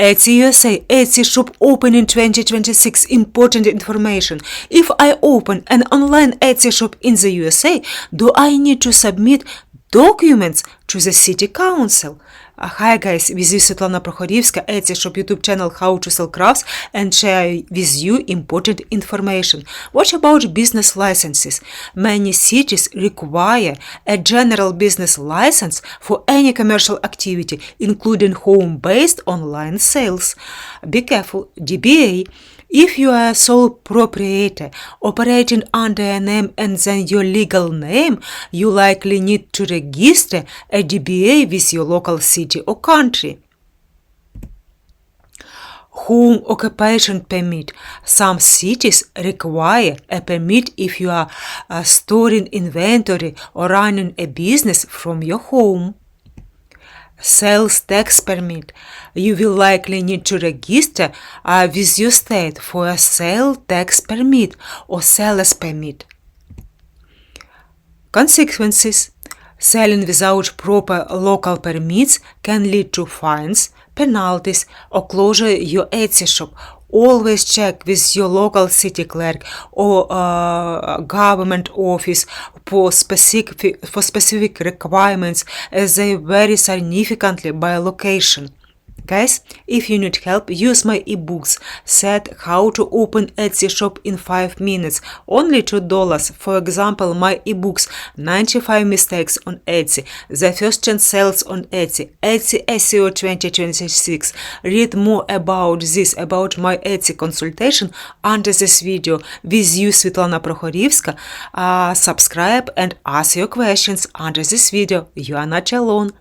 Etsy USA, Etsy shop open in 2026. Important information. If I open an online Etsy shop in the USA, do I need to submit documents to the city council? Hi guys, this is Svetlana Prokhorivska, Etsy shop YouTube channel How to Sell Crafts, and share with you important information. What about business licenses? Many cities require a general business license for any commercial activity, including home-based online sales. Be careful, DBA. If you are a sole proprietor operating under a name and then your legal name, you likely need to register a DBA with your local city or country. Home occupation permit. Some cities require a permit if you are storing inventory or running a business from your home. Sales tax permit. You will likely need to register with your state for a sales tax permit or seller's permit. Consequences. Selling without proper local permits can lead to fines, penalties, or closure your Etsy shop. Always check with your local city clerk or government office for specific requirements, as they vary significantly by location. Guys, if you need help, use my ebooks set how to open Etsy shop in 5 minutes, only $2. For example, my ebooks 95 mistakes on Etsy, the first 10 sales on Etsy, Etsy SEO 2026. Read more about this, about my Etsy consultation under this video. With you, Svetlana Prokhorivska. Subscribe and ask your questions under this video. You are not alone.